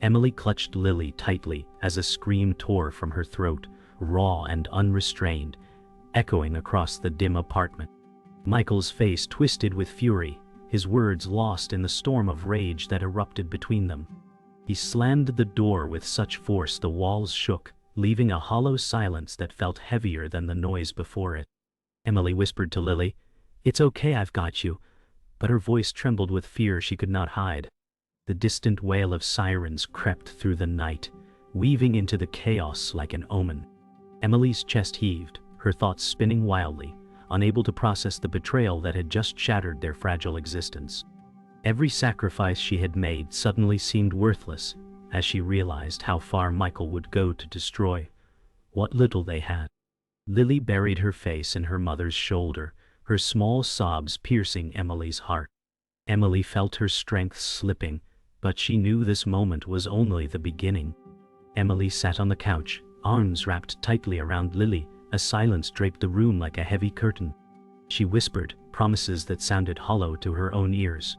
Emily clutched Lily tightly as a scream tore from her throat, raw and unrestrained, echoing across the dim apartment. Michael's face twisted with fury, his words lost in the storm of rage that erupted between them. He slammed the door with such force the walls shook, leaving a hollow silence that felt heavier than the noise before it. Emily whispered to Lily, "It's okay, I've got you," but her voice trembled with fear she could not hide. The distant wail of sirens crept through the night, weaving into the chaos like an omen. Emily's chest heaved, her thoughts spinning wildly, unable to process the betrayal that had just shattered their fragile existence. Every sacrifice she had made suddenly seemed worthless as she realized how far Michael would go to destroy what little they had. Lily buried her face in her mother's shoulder, her small sobs piercing Emily's heart. Emily felt her strength slipping, but she knew this moment was only the beginning. Emily sat on the couch, arms wrapped tightly around Lily, a silence draped the room like a heavy curtain. She whispered, promises that sounded hollow to her own ears.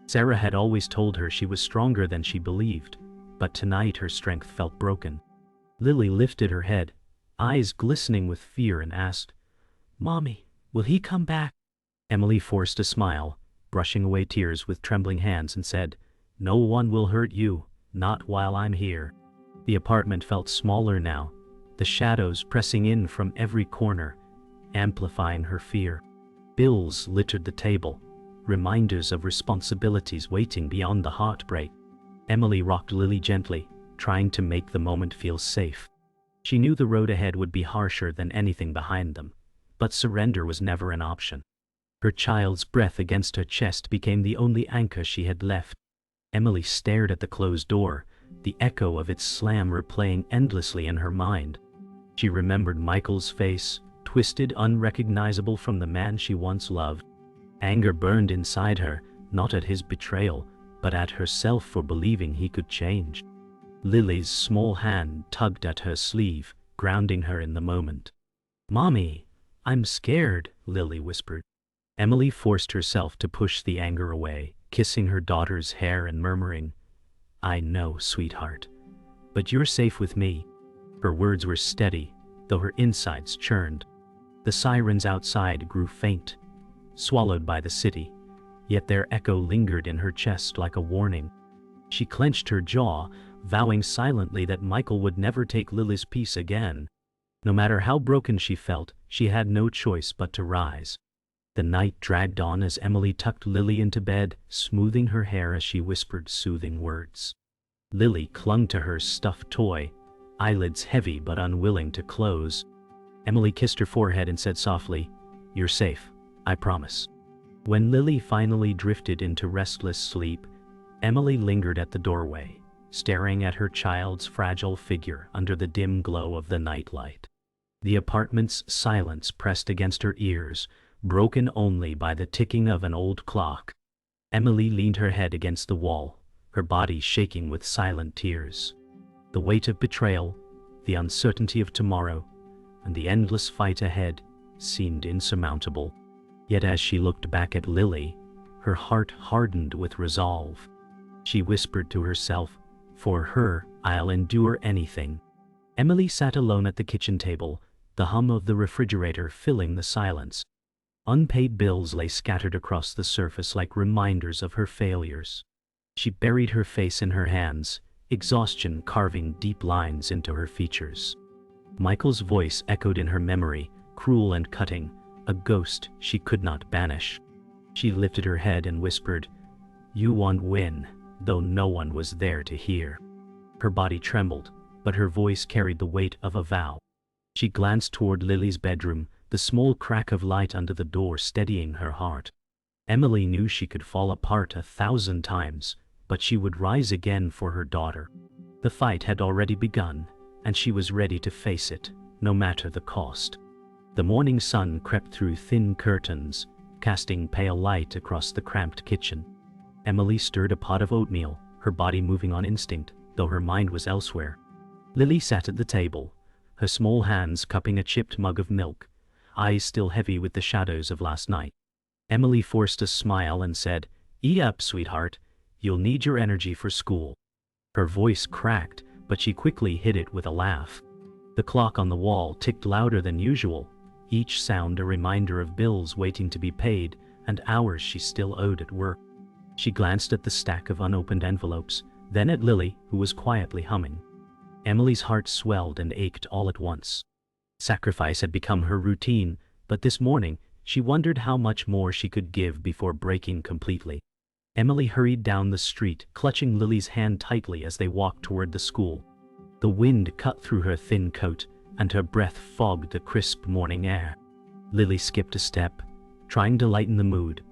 Sarah had always told her she was stronger than she believed, but tonight her strength felt broken. Lily lifted her head, eyes glistening with fear, and asked, "Mommy, will he come back?" Emily forced a smile, brushing away tears with trembling hands, and said, "No one will hurt you, not while I'm here." The apartment felt smaller now, the shadows pressing in from every corner, amplifying her fear. Bills littered the table, reminders of responsibilities waiting beyond the heartbreak. Emily rocked Lily gently, trying to make the moment feel safe. She knew the road ahead would be harsher than anything behind them, but surrender was never an option. Her child's breath against her chest became the only anchor she had left. Emily stared at the closed door, the echo of its slam replaying endlessly in her mind. She remembered Michael's face, twisted, unrecognizable from the man she once loved. Anger burned inside her, not at his betrayal, but at herself for believing he could change. Lily's small hand tugged at her sleeve, grounding her in the moment. "Mommy, I'm scared," Lily whispered. Emily forced herself to push the anger away, kissing her daughter's hair and murmuring, "I know, sweetheart, but you're safe with me." Her words were steady, though her insides churned. The sirens outside grew faint, swallowed by the city, yet their echo lingered in her chest like a warning. She clenched her jaw, vowing silently that Michael would never take Lily's peace again. No matter how broken she felt, she had no choice but to rise. The night dragged on as Emily tucked Lily into bed, smoothing her hair as she whispered soothing words. Lily clung to her stuffed toy, eyelids heavy but unwilling to close. Emily kissed her forehead and said softly, "You're safe, I promise." When Lily finally drifted into restless sleep, Emily lingered at the doorway, staring at her child's fragile figure under the dim glow of the nightlight. The apartment's silence pressed against her ears, broken only by the ticking of an old clock. Emily leaned her head against the wall, her body shaking with silent tears. The weight of betrayal, the uncertainty of tomorrow, and the endless fight ahead seemed insurmountable. Yet as she looked back at Lily, her heart hardened with resolve. She whispered to herself, "For her, I'll endure anything." Emily sat alone at the kitchen table, the hum of the refrigerator filling the silence. Unpaid bills lay scattered across the surface like reminders of her failures. She buried her face in her hands, exhaustion carving deep lines into her features. Michael's voice echoed in her memory, cruel and cutting, a ghost she could not banish. She lifted her head and whispered, "You won't win," though no one was there to hear. Her body trembled, but her voice carried the weight of a vow. She glanced toward Lily's bedroom, the small crack of light under the door steadying her heart. Emily knew she could fall apart 1,000 times, but she would rise again for her daughter. The fight had already begun, and she was ready to face it, no matter the cost. The morning sun crept through thin curtains, casting pale light across the cramped kitchen. Emily stirred a pot of oatmeal, her body moving on instinct, though her mind was elsewhere. Lily sat at the table, her small hands cupping a chipped mug of milk, eyes still heavy with the shadows of last night. Emily forced a smile and said, "Eat up, sweetheart. You'll need your energy for school." Her voice cracked, but she quickly hid it with a laugh. The clock on the wall ticked louder than usual, each sound a reminder of bills waiting to be paid and hours she still owed at work. She glanced at the stack of unopened envelopes, then at Lily, who was quietly humming. Emily's heart swelled and ached all at once. Sacrifice had become her routine, but this morning, she wondered how much more she could give before breaking completely. Emily hurried down the street, clutching Lily's hand tightly as they walked toward the school. The wind cut through her thin coat, and her breath fogged the crisp morning air. Lily skipped a step, trying to lighten the mood,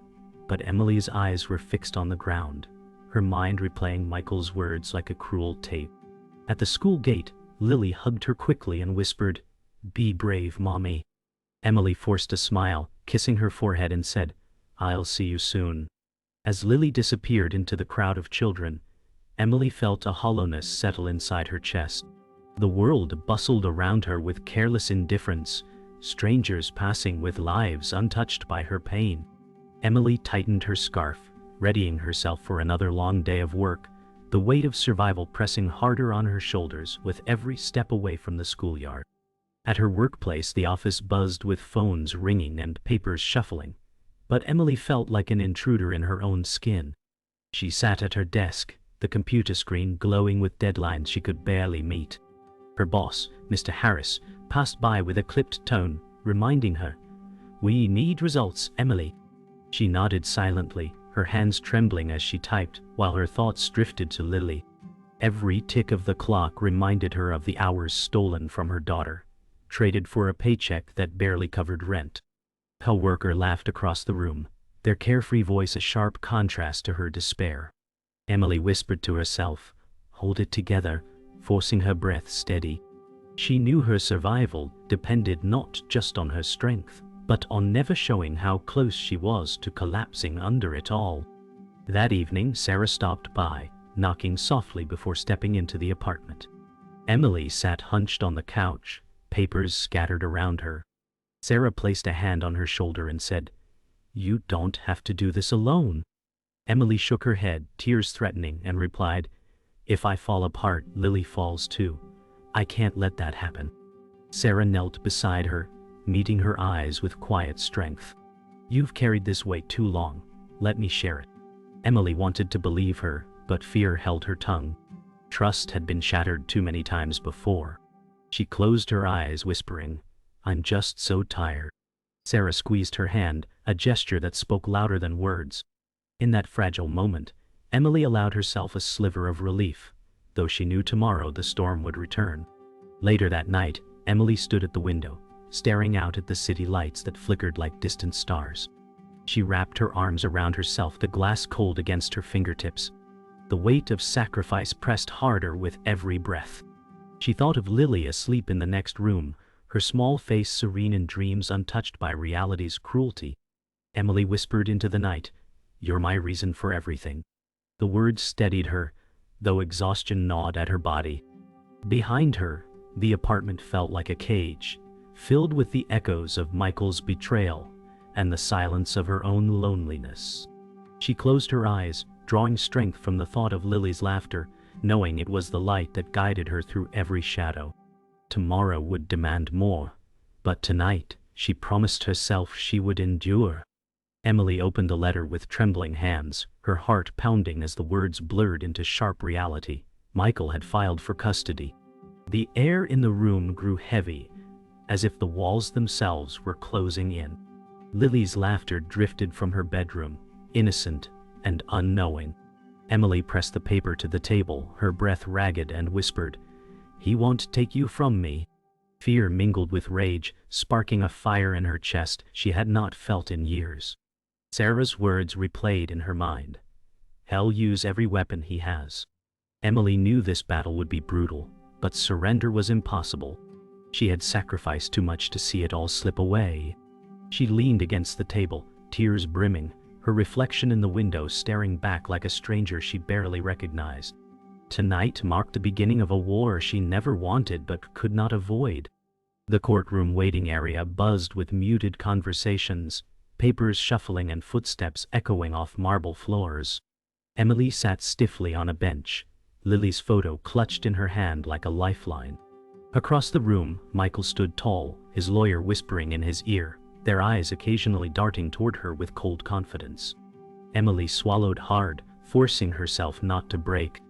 but Emily's eyes were fixed on the ground, her mind replaying Michael's words like a cruel tape. At the school gate, Lily hugged her quickly and whispered, "Be brave, Mommy." Emily forced a smile, kissing her forehead, and said, "I'll see you soon." As Lily disappeared into the crowd of children, Emily felt a hollowness settle inside her chest. The world bustled around her with careless indifference, strangers passing with lives untouched by her pain. Emily tightened her scarf, readying herself for another long day of work, the weight of survival pressing harder on her shoulders with every step away from the schoolyard. At her workplace, the office buzzed with phones ringing and papers shuffling, but Emily felt like an intruder in her own skin. She sat at her desk, the computer screen glowing with deadlines she could barely meet. Her boss, Mr. Harris, passed by with a clipped tone, reminding her, "We need results, Emily." She nodded silently, her hands trembling as she typed, while her thoughts drifted to Lily. Every tick of the clock reminded her of the hours stolen from her daughter, traded for a paycheck that barely covered rent. A worker laughed across the room, their carefree voice a sharp contrast to her despair. Emily whispered to herself, "Hold it together," forcing her breath steady. She knew her survival depended not just on her strength, but on never showing how close she was to collapsing under it all. That evening, Sarah stopped by, knocking softly before stepping into the apartment. Emily sat hunched on the couch, papers scattered around her. Sarah placed a hand on her shoulder and said, "You don't have to do this alone." Emily shook her head, tears threatening, and replied, "If I fall apart, Lily falls too. I can't let that happen." Sarah knelt beside her, meeting her eyes with quiet strength. "You've carried this weight too long. Let me share it." Emily wanted to believe her, but fear held her tongue. Trust had been shattered too many times before. She closed her eyes, whispering, "I'm just so tired." Sarah squeezed her hand, a gesture that spoke louder than words. In that fragile moment, Emily allowed herself a sliver of relief, though she knew tomorrow the storm would return. Later that night, Emily stood at the window, staring out at the city lights that flickered like distant stars. She wrapped her arms around herself, the glass cold against her fingertips. The weight of sacrifice pressed harder with every breath. She thought of Lily asleep in the next room, her small face serene in dreams untouched by reality's cruelty. Emily whispered into the night, "You're my reason for everything." The words steadied her, though exhaustion gnawed at her body. Behind her, the apartment felt like a cage, filled with the echoes of Michael's betrayal and the silence of her own loneliness. She closed her eyes, drawing strength from the thought of Lily's laughter, knowing it was the light that guided her through every shadow. Tomorrow would demand more, but tonight, she promised herself she would endure. Emily opened the letter with trembling hands, her heart pounding as the words blurred into sharp reality. Michael had filed for custody. The air in the room grew heavy, as if the walls themselves were closing in. Lily's laughter drifted from her bedroom, innocent and unknowing. Emily pressed the paper to the table, her breath ragged, and whispered, "He won't take you from me." Fear mingled with rage, sparking a fire in her chest she had not felt in years. Sarah's words replayed in her mind. "He'll use every weapon he has." Emily knew this battle would be brutal, but surrender was impossible. She had sacrificed too much to see it all slip away. She leaned against the table, tears brimming, her reflection in the window staring back like a stranger she barely recognized. Tonight marked the beginning of a war she never wanted but could not avoid. The courtroom waiting area buzzed with muted conversations, papers shuffling and footsteps echoing off marble floors. Emily sat stiffly on a bench, Lily's photo clutched in her hand like a lifeline. Across the room, Michael stood tall, his lawyer whispering in his ear, their eyes occasionally darting toward her with cold confidence. Emily swallowed hard, forcing herself not to break.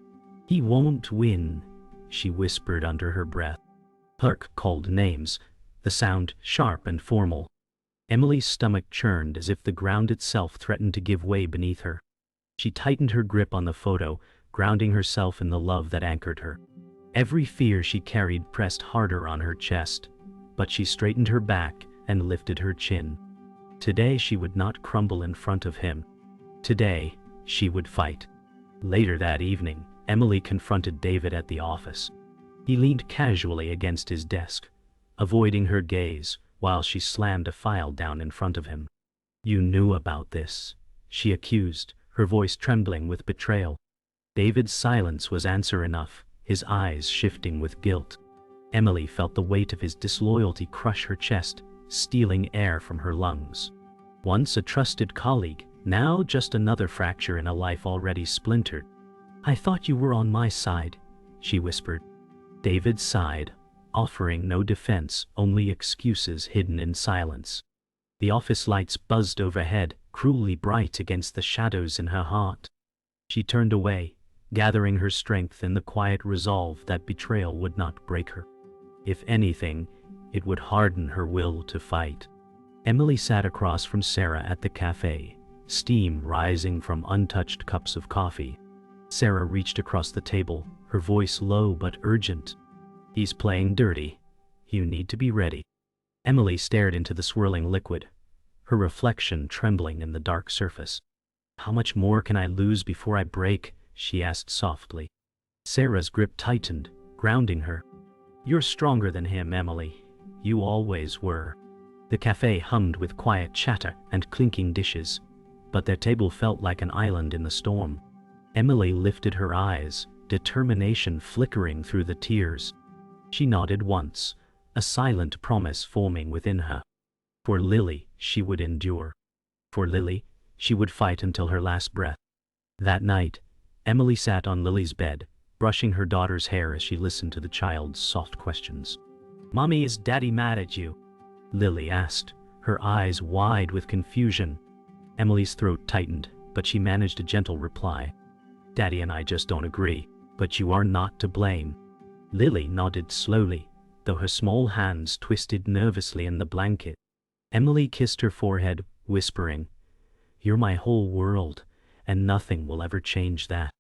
"He won't win," she whispered under her breath. Clark called names, the sound sharp and formal. Emily's stomach churned as if the ground itself threatened to give way beneath her. She tightened her grip on the photo, grounding herself in the love that anchored her. Every fear she carried pressed harder on her chest, but she straightened her back and lifted her chin. Today she would not crumble in front of him. Today, she would fight. Later that evening, Emily confronted David at the office. He leaned casually against his desk, avoiding her gaze while she slammed a file down in front of him. "You knew about this," she accused, her voice trembling with betrayal. David's silence was answer enough, his eyes shifting with guilt. Emily felt the weight of his disloyalty crush her chest, stealing air from her lungs. Once a trusted colleague, now just another fracture in a life already splintered. "I thought you were on my side," she whispered. David sighed, offering no defense, only excuses hidden in silence. The office lights buzzed overhead, cruelly bright against the shadows in her heart. She turned away, gathering her strength in the quiet resolve that betrayal would not break her. If anything, it would harden her will to fight. Emily sat across from Sarah at the cafe, steam rising from untouched cups of coffee. Sarah reached across the table, her voice low but urgent. "He's playing dirty. You need to be ready." Emily stared into the swirling liquid, her reflection trembling in the dark surface. "How much more can I lose before I break?" she asked softly. Sarah's grip tightened, grounding her. "You're stronger than him, Emily. You always were." The cafe hummed with quiet chatter and clinking dishes, but their table felt like an island in the storm. Emily lifted her eyes, determination flickering through the tears. She nodded once, a silent promise forming within her. For Lily, she would endure. For Lily, she would fight until her last breath. That night, Emily sat on Lily's bed, brushing her daughter's hair as she listened to the child's soft questions. "Mommy, is Daddy mad at you?" Lily asked, her eyes wide with confusion. Emily's throat tightened, but she managed a gentle reply. "Daddy and I just don't agree, but you are not to blame." Lily nodded slowly, though her small hands twisted nervously in the blanket. Emily kissed her forehead, whispering, "You're my whole world, and nothing will ever change that."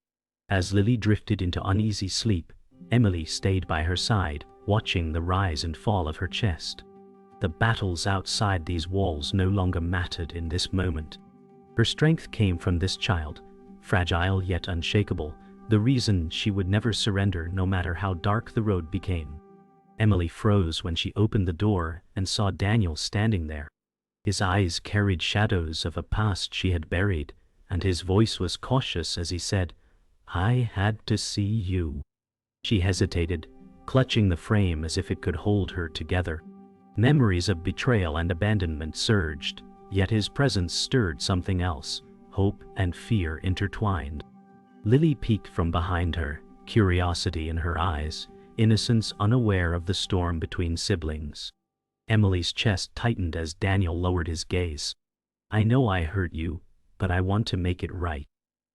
As Lily drifted into uneasy sleep, Emily stayed by her side, watching the rise and fall of her chest. The battles outside these walls no longer mattered in this moment. Her strength came from this child, fragile yet unshakable, the reason she would never surrender no matter how dark the road became. Emily froze when she opened the door and saw Daniel standing there. His eyes carried shadows of a past she had buried, and his voice was cautious as he said, "I had to see you." She hesitated, clutching the frame as if it could hold her together. Memories of betrayal and abandonment surged, yet his presence stirred something else, hope and fear intertwined. Lily peeked from behind her, curiosity in her eyes, innocence unaware of the storm between siblings. Emily's chest tightened as Daniel lowered his gaze. "I know I hurt you, but I want to make it right."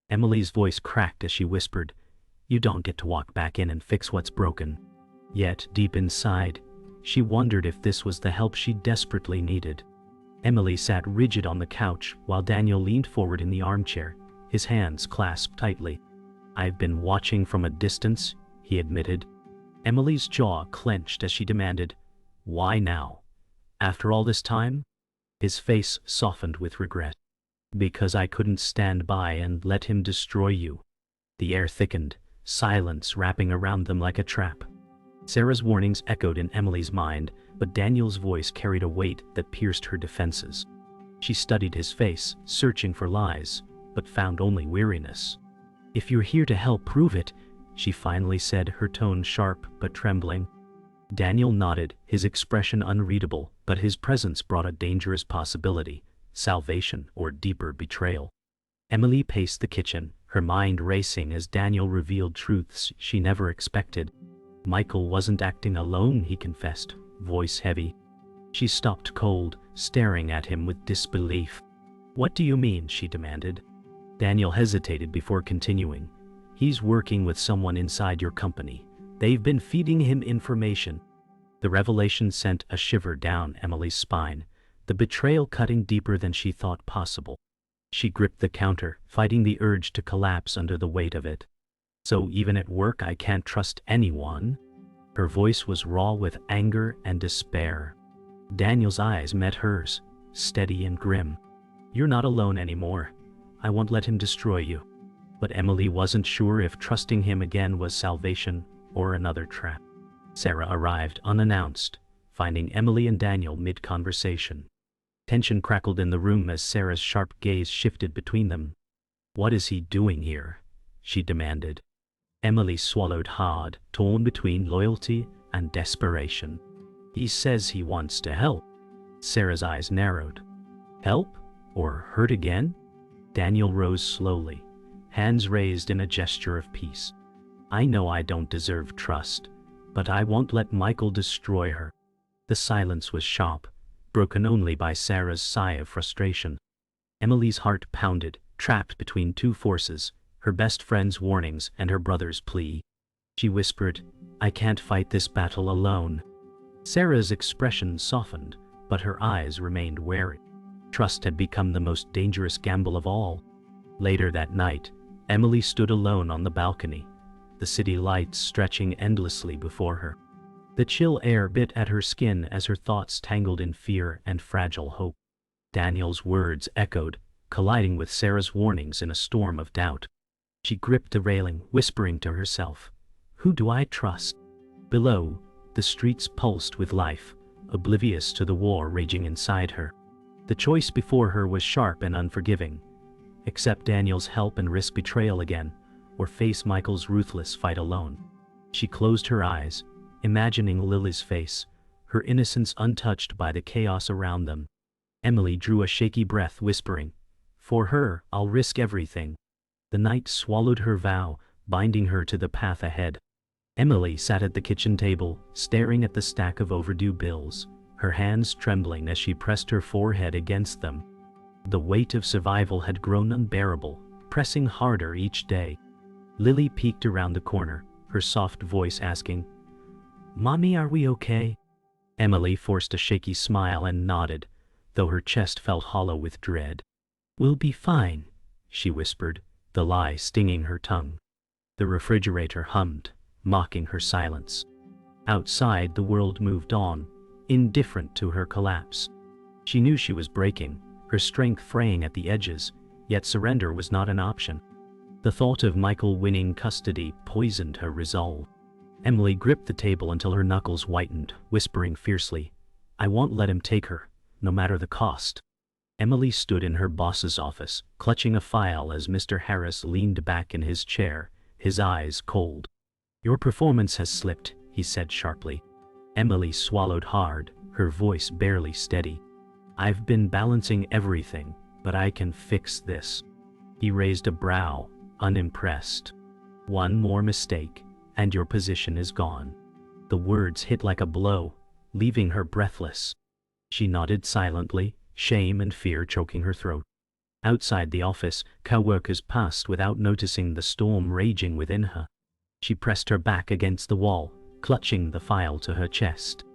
Emily's voice cracked as she whispered, "You don't get to walk back in and fix what's broken." Yet, deep inside, she wondered if this was the help she desperately needed. Emily sat rigid on the couch while Daniel leaned forward in the armchair, his hands clasped tightly. "I've been watching from a distance," he admitted. Emily's jaw clenched as she demanded, "Why now? After all this time?" His face softened with regret. "Because I couldn't stand by and let him destroy you." The air thickened, silence wrapping around them like a trap. Sarah's warnings echoed in Emily's mind, but Daniel's voice carried a weight that pierced her defenses. She studied his face, searching for lies, but found only weariness. "If you're here to help prove it," she finally said, her tone sharp but trembling. Daniel nodded, his expression unreadable, but his presence brought a dangerous possibility, salvation or deeper betrayal. Emily paced the kitchen, her mind racing as Daniel revealed truths she never expected. Michael wasn't acting alone, he confessed, voice heavy. She stopped cold, staring at him with disbelief. What do you mean? She demanded. Daniel hesitated before continuing. He's working with someone inside your company. They've been feeding him information. The revelation sent a shiver down Emily's spine, the betrayal cutting deeper than she thought possible. She gripped the counter, fighting the urge to collapse under the weight of it. So even at work I can't trust anyone? Her voice was raw with anger and despair. Daniel's eyes met hers, steady and grim. You're not alone anymore. I won't let him destroy you. But Emily wasn't sure if trusting him again was salvation or another trap. Sarah arrived unannounced, finding Emily and Daniel mid-conversation. Tension crackled in the room as Sarah's sharp gaze shifted between them. What is he doing here? She demanded. Emily swallowed hard, torn between loyalty and desperation. He says he wants to help. Sarah's eyes narrowed. Help? Or hurt again? Daniel rose slowly, hands raised in a gesture of peace. I know I don't deserve trust, but I won't let Michael destroy her. The silence was sharp, broken only by Sarah's sigh of frustration. Emily's heart pounded, trapped between two forces, her best friend's warnings and her brother's plea. She whispered, I can't fight this battle alone. Sarah's expression softened, but her eyes remained wary. Trust had become the most dangerous gamble of all. Later that night, Emily stood alone on the balcony, the city lights stretching endlessly before her. The chill air bit at her skin as her thoughts tangled in fear and fragile hope. Daniel's words echoed, colliding with Sarah's warnings in a storm of doubt. She gripped the railing, whispering to herself, who do I trust? Below, the streets pulsed with life, oblivious to the war raging inside her. The choice before her was sharp and unforgiving. Accept Daniel's help and risk betrayal again, or face Michael's ruthless fight alone. She closed her eyes, imagining Lily's face, her innocence untouched by the chaos around them. Emily drew a shaky breath, whispering, for her, I'll risk everything. The night swallowed her vow, binding her to the path ahead. Emily sat at the kitchen table, staring at the stack of overdue bills, her hands trembling as she pressed her forehead against them. The weight of survival had grown unbearable, pressing harder each day. Lily peeked around the corner, her soft voice asking, Mommy, are we okay? Emily forced a shaky smile and nodded, though her chest felt hollow with dread. We'll be fine, she whispered, the lie stinging her tongue. The refrigerator hummed, mocking her silence. Outside, the world moved on, indifferent to her collapse. She knew she was breaking, her strength fraying at the edges, yet surrender was not an option. The thought of Michael winning custody poisoned her resolve. Emily gripped the table until her knuckles whitened, whispering fiercely, I won't let him take her, no matter the cost. Emily stood in her boss's office, clutching a file as Mr. Harris leaned back in his chair, his eyes cold. Your performance has slipped, he said sharply. Emily swallowed hard, her voice barely steady. I've been balancing everything, but I can fix this. He raised a brow, unimpressed. One more mistake, and your position is gone. The words hit like a blow, leaving her breathless. She nodded silently, shame and fear choking her throat. Outside the office, coworkers passed without noticing the storm raging within her. She pressed her back against the wall, clutching the file to her chest.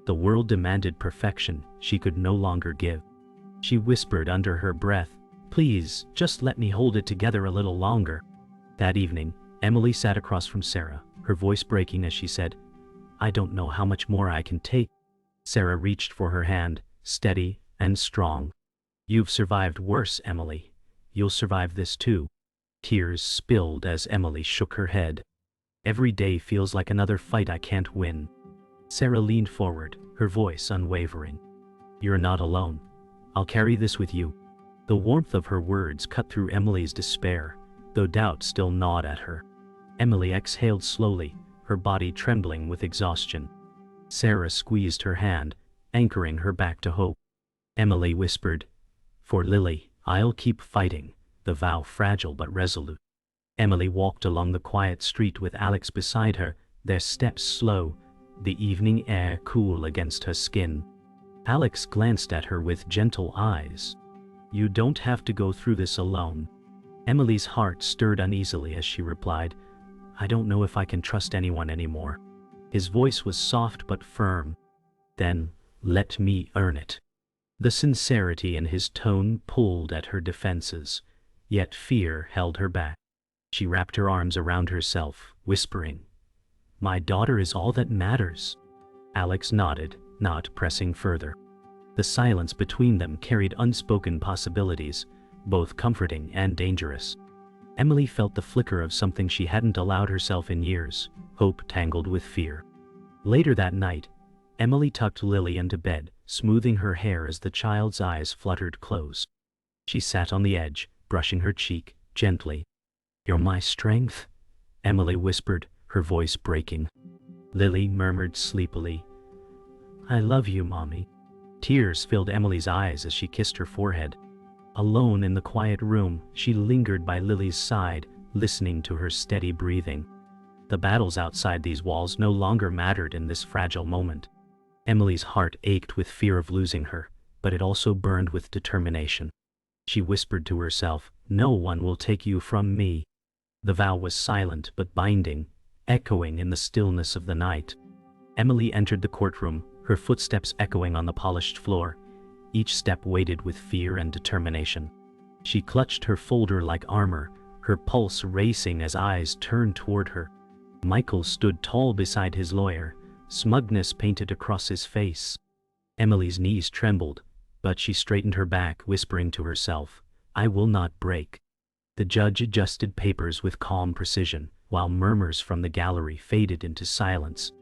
The world demanded perfection she could no longer give. She whispered under her breath, Please, just let me hold it together a little longer. That evening, Emily sat across from Sarah, her voice breaking as she said, I don't know how much more I can take. Sarah reached for her hand, steady and strong. You've survived worse, Emily. You'll survive this too. Tears spilled as Emily shook her head. Every day feels like another fight I can't win. Sarah leaned forward, her voice unwavering. You're not alone. I'll carry this with you. The warmth of her words cut through Emily's despair, though doubt still gnawed at her. Emily exhaled slowly, her body trembling with exhaustion. Sarah squeezed her hand, anchoring her back to hope. Emily whispered, For Lily, I'll keep fighting, the vow fragile but resolute. Emily walked along the quiet street with Alex beside her, their steps slow, the evening air cool against her skin. Alex glanced at her with gentle eyes. "You don't have to go through this alone." Emily's heart stirred uneasily as she replied, "I don't know if I can trust anyone anymore." His voice was soft but firm. "Then, let me earn it." The sincerity in his tone pulled at her defenses, yet fear held her back. She wrapped her arms around herself, whispering, "My daughter is all that matters." Alex nodded, not pressing further. The silence between them carried unspoken possibilities, both comforting and dangerous. Emily felt the flicker of something she hadn't allowed herself in years, hope tangled with fear. Later that night, Emily tucked Lily into bed, smoothing her hair as the child's eyes fluttered close. She sat on the edge, brushing her cheek, gently. "You're my strength," Emily whispered, her voice breaking. Lily murmured sleepily, "I love you, Mommy." Tears filled Emily's eyes as she kissed her forehead. Alone in the quiet room, she lingered by Lily's side, listening to her steady breathing. The battles outside these walls no longer mattered in this fragile moment. Emily's heart ached with fear of losing her, but it also burned with determination. She whispered to herself, "No one will take you from me." The vow was silent but binding, echoing in the stillness of the night. Emily entered the courtroom, her footsteps echoing on the polished floor, each step weighted with fear and determination. She clutched her folder like armor, her pulse racing as eyes turned toward her. Michael stood tall beside his lawyer, smugness painted across his face. Emily's knees trembled, but she straightened her back, whispering to herself, "I will not break." The judge adjusted papers with calm precision, while murmurs from the gallery faded into silence.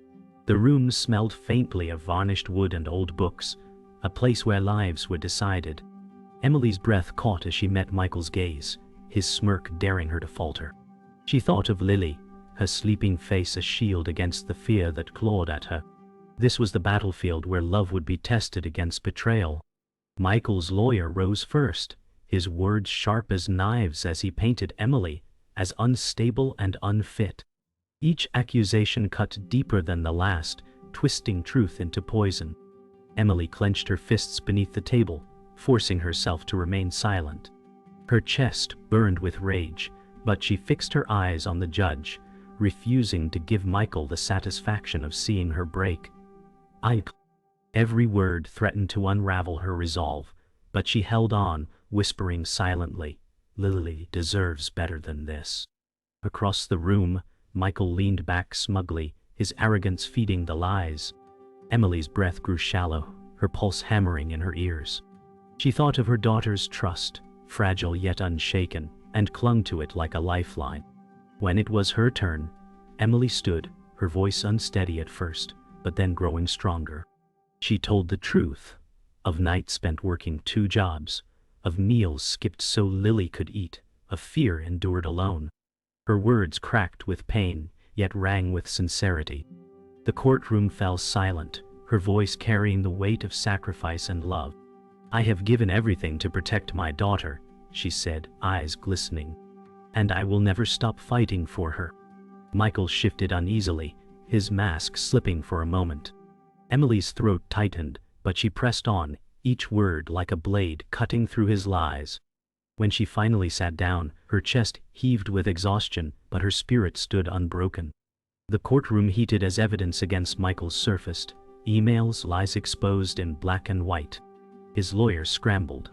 The room smelled faintly of varnished wood and old books, a place where lives were decided. Emily's breath caught as she met Michael's gaze, his smirk daring her to falter. She thought of Lily, her sleeping face a shield against the fear that clawed at her. This was the battlefield where love would be tested against betrayal. Michael's lawyer rose first, his words sharp as knives as he painted Emily as unstable and unfit. Each accusation cut deeper than the last, twisting truth into poison. Emily clenched her fists beneath the table, forcing herself to remain silent. Her chest burned with rage, but she fixed her eyes on the judge, refusing to give Michael the satisfaction of seeing her break. Every word threatened to unravel her resolve, but she held on, whispering silently, "Lily deserves better than this." Across the room, Michael leaned back smugly, his arrogance feeding the lies. Emily's breath grew shallow, her pulse hammering in her ears. She thought of her daughter's trust, fragile yet unshaken, and clung to it like a lifeline. When it was her turn, Emily stood, her voice unsteady at first, but then growing stronger. She told the truth, of nights spent working 2 jobs, of meals skipped so Lily could eat, of fear endured alone. Her words cracked with pain, yet rang with sincerity. The courtroom fell silent, her voice carrying the weight of sacrifice and love. "I have given everything to protect my daughter," she said, eyes glistening. "And I will never stop fighting for her." Michael shifted uneasily, his mask slipping for a moment. Emily's throat tightened, but she pressed on, each word like a blade cutting through his lies. When she finally sat down, her chest heaved with exhaustion, but her spirit stood unbroken. The courtroom heated as evidence against Michael surfaced, emails, lies exposed in black and white. His lawyer scrambled,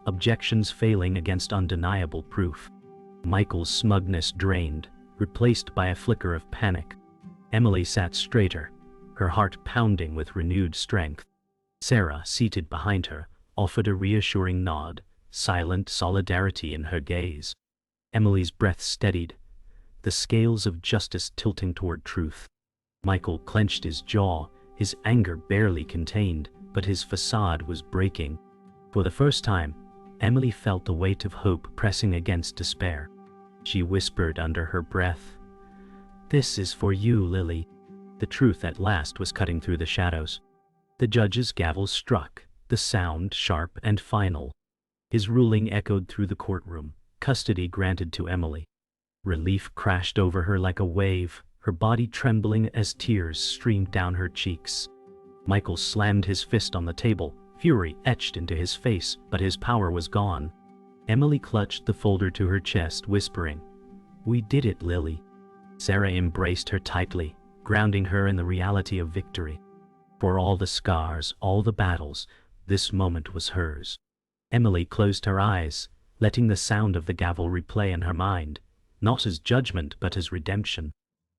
objections failing against undeniable proof. Michael's smugness drained, replaced by a flicker of panic. Emily sat straighter, her heart pounding with renewed strength. Sarah, seated behind her, offered a reassuring nod, silent solidarity in her gaze. Emily's breath steadied, the scales of justice tilting toward truth. Michael clenched his jaw, his anger barely contained, but his facade was breaking. For the first time, Emily felt the weight of hope pressing against despair. She whispered under her breath, "This is for you, Lily." The truth at last was cutting through the shadows. The judge's gavel struck, the sound sharp and final. His ruling echoed through the courtroom, custody granted to Emily. Relief crashed over her like a wave, her body trembling as tears streamed down her cheeks. Michael slammed his fist on the table, fury etched into his face, but his power was gone. Emily clutched the folder to her chest, whispering, "We did it, Lily." Sarah embraced her tightly, grounding her in the reality of victory. For all the scars, all the battles, this moment was hers. Emily closed her eyes, letting the sound of the gavel replay in her mind, not as judgment but as redemption.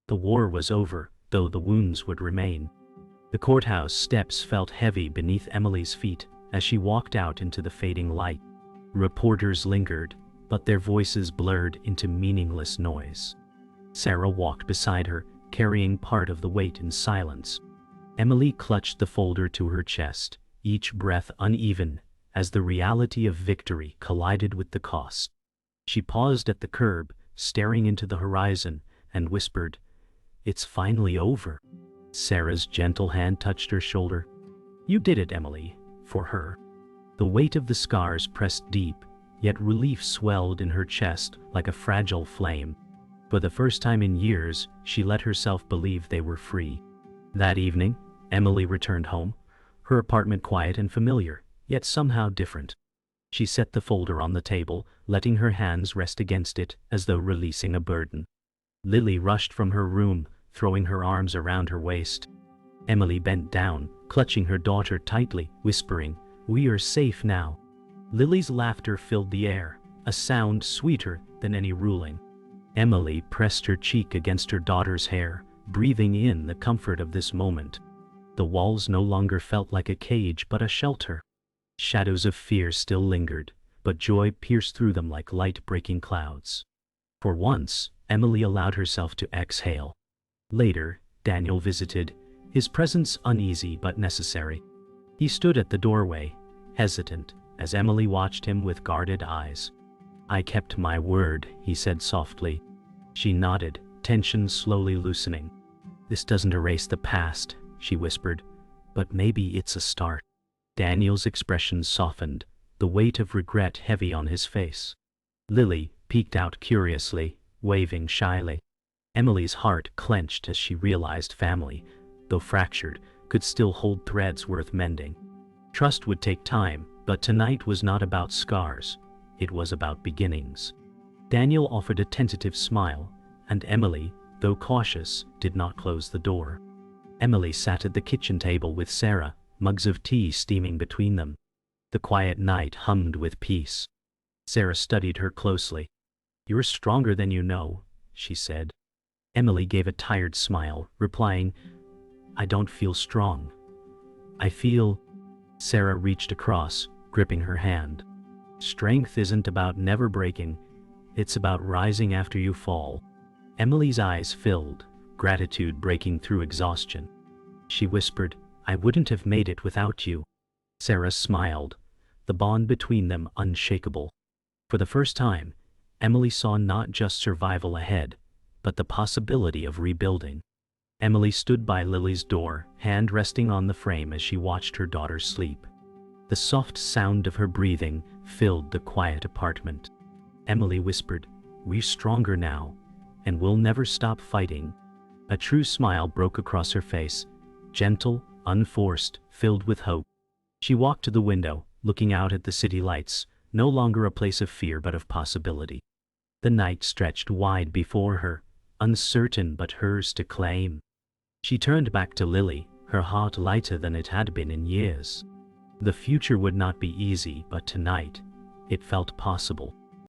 The war was over, though the wounds would remain. The courthouse steps felt heavy beneath Emily's feet as she walked out into the fading light. Reporters lingered, but their voices blurred into meaningless noise. Sarah walked beside her, carrying part of the weight in silence. Emily clutched the folder to her chest, each breath uneven as the reality of victory collided with the cost. She paused at the curb, staring into the horizon, and whispered, "It's finally over." Sarah's gentle hand touched her shoulder. "You did it, Emily, for her." The weight of the scars pressed deep, yet relief swelled in her chest like a fragile flame. For the first time in years, she let herself believe they were free. That evening, Emily returned home, her apartment quiet and familiar, yet somehow different. She set the folder on the table, letting her hands rest against it as though releasing a burden. Lily rushed from her room, throwing her arms around her waist. Emily bent down, clutching her daughter tightly, whispering, "We are safe now." Lily's laughter filled the air, a sound sweeter than any ruling. Emily pressed her cheek against her daughter's hair, breathing in the comfort of this moment. The walls no longer felt like a cage but a shelter. Shadows of fear still lingered, but joy pierced through them like light-breaking clouds. For once, Emily allowed herself to exhale. Later, Daniel visited, his presence uneasy but necessary. He stood at the doorway, hesitant, as Emily watched him with guarded eyes. "I kept my word," he said softly. She nodded, tension slowly loosening. "This doesn't erase the past," she whispered, "but maybe it's a start." Daniel's expression softened, the weight of regret heavy on his face. Lily peeked out curiously, waving shyly. Emily's heart clenched as she realized family, though fractured, could still hold threads worth mending. Trust would take time, but tonight was not about scars. It was about beginnings. Daniel offered a tentative smile, and Emily, though cautious, did not close the door. Emily sat at the kitchen table with Sarah, mugs of tea steaming between them. The quiet night hummed with peace. Sarah studied her closely. "You're stronger than you know," she said. Emily gave a tired smile, replying, "I don't feel strong. I feel—" Sarah reached across, gripping her hand. "Strength isn't about never breaking. It's about rising after you fall." Emily's eyes filled, gratitude breaking through exhaustion. She whispered, "I wouldn't have made it without you." Sarah smiled, the bond between them unshakable. For the first time, Emily saw not just survival ahead, but the possibility of rebuilding. Emily stood by Lily's door, hand resting on the frame as she watched her daughter sleep. The soft sound of her breathing filled the quiet apartment. Emily whispered, "We're stronger now, and we'll never stop fighting." A true smile broke across her face, gentle, unforced, filled with hope. She walked to the window, looking out at the city lights, no longer a place of fear but of possibility. The night stretched wide before her, uncertain but hers to claim. She turned back to Lily, her heart lighter than it had been in years. The future would not be easy, but tonight, it felt possible.